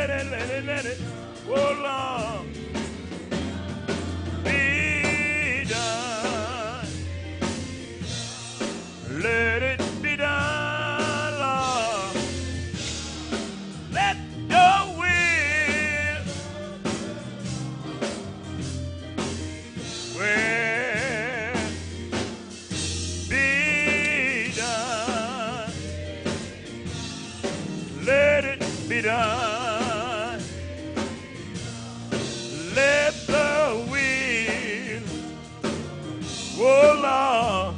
let it, oh Lord, be done. Let it be done, Lord. Let your will, be done. Let it be done. Let the will, oh Lord,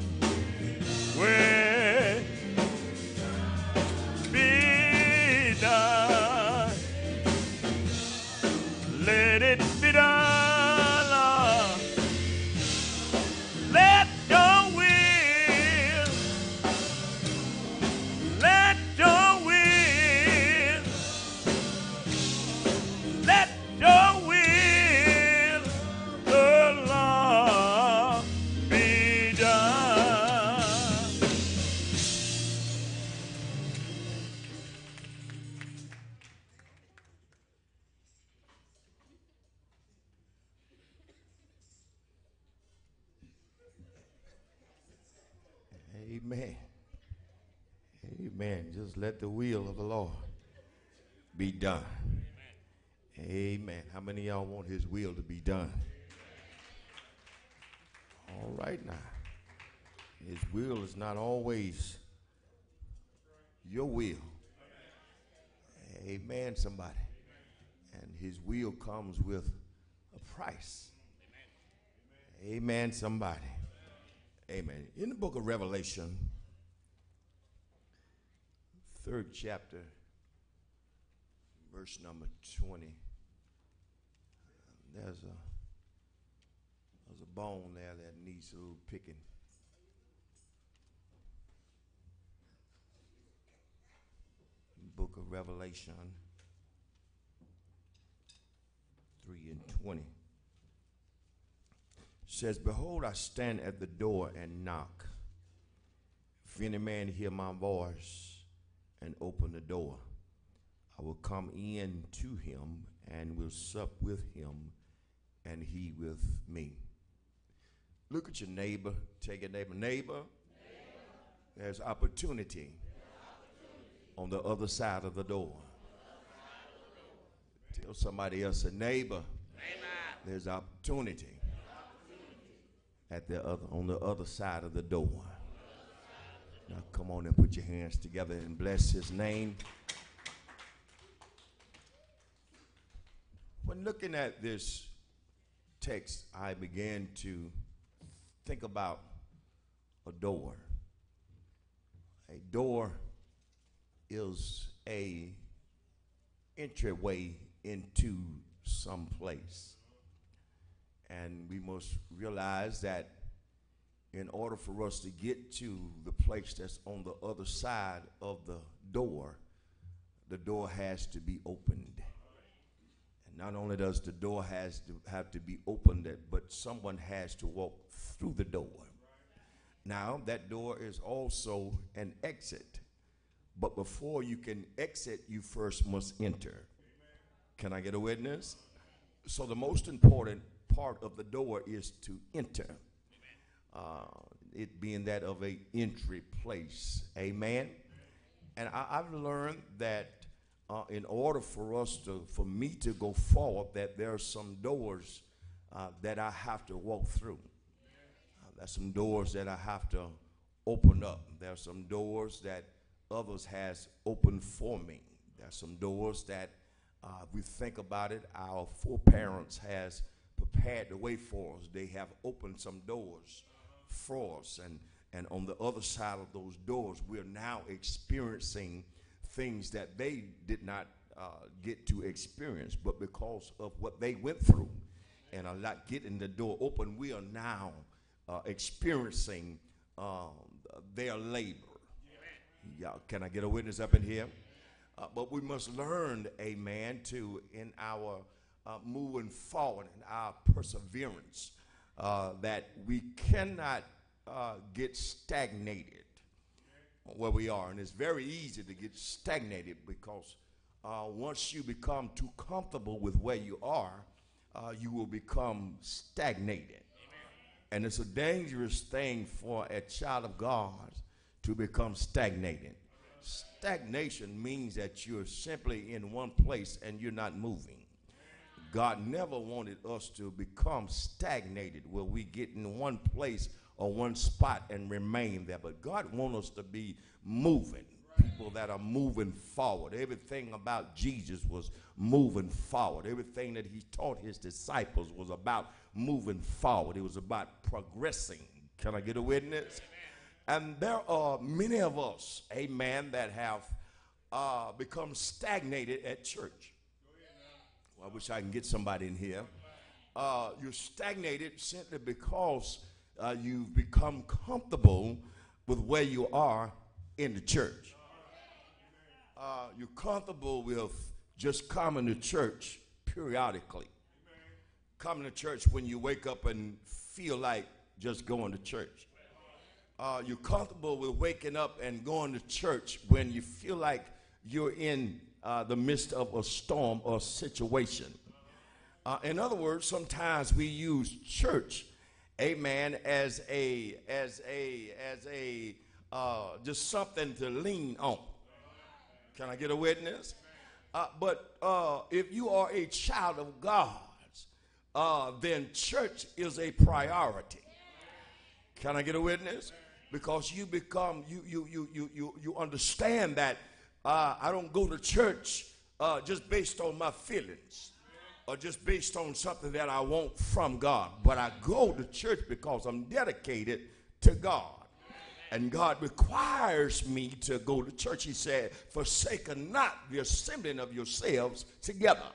be done. Let it be done, Lord. Let your will, let your will, let your will, the Lord, be done. Amen. Amen. Just let the will of the Lord be done. Amen. How many of y'all want his will to be done? All right now. His will is not always your will. Amen, somebody. And his will comes with a price. Amen, somebody. Amen. In the book of Revelation, 3rd chapter, verse number 20, there's a bone there that needs a little picking. Book of Revelation 3:20 says, behold, I stand at the door and knock. If any man hear my voice and open the door, I will come in to him and will sup with him and he with me. Look at your neighbor. Tell your neighbor, neighbor, there's opportunity on the other side of the door. Tell somebody else, a neighbor, there's opportunity on the other side of the door. Now come on and put your hands together and bless his name. When looking at this text, I began to think about a door. A door is a entryway into some place. And we must realize that in order for us to get to the place that's on the other side of the door has to be opened. And not only does the door have to be opened, but someone has to walk through the door. Now, that door is also an exit. But before you can exit, you first must enter. Can I get a witness? So the most important part of the door is to enter. It being that of a entry place. Amen. And I've learned that in order for me to go forward, that there are some doors that I have to walk through. There's some doors that I have to open up. There are some doors that others has opened for me. There are some doors that we think about it, our foreparents has prepared the way for us. They have opened some doors for us, and on the other side of those doors, we're now experiencing things that they did not get to experience, but because of what they went through and are not getting the door open, we are now experiencing their labor. Yeah, can I get a witness up in here? But we must learn, amen, in our moving forward, in our perseverance, that we cannot get stagnated where we are. And it's very easy to get stagnated because once you become too comfortable with where you are, you will become stagnated. And it's a dangerous thing for a child of God to become stagnated. Stagnation means that you're simply in one place and you're not moving. God never wanted us to become stagnated where we get in one place or one spot and remain there. But God wants us to be moving. People that are moving forward. Everything about Jesus was moving forward. Everything that he taught his disciples was about moving forward. It was about progressing. Can I get a witness? And there are many of us, amen, that have become stagnated at church. Well, I wish I can get somebody in here. You're stagnated simply because you've become comfortable with where you are in the church. You're comfortable with just coming to church periodically. Coming to church when you wake up and feel like just going to church. You're comfortable with waking up and going to church when you feel like you're in the midst of a storm or situation. In other words, sometimes we use church, amen, as just something to lean on. Can I get a witness? But if you are a child of God, then church is a priority. Can I get a witness? Because you become, you understand that I don't go to church just based on my feelings or just based on something that I want from God. But I go to church because I'm dedicated to God. And God requires me to go to church. He said, forsake not the assembling of yourselves together.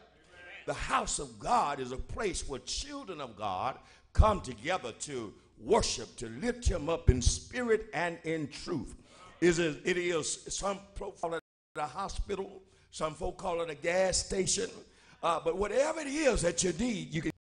The house of God is a place where children of God come together to worship, to lift him up in spirit and in truth. It is some folk call it a hospital, some folk call it a gas station, but whatever it is that you need, you can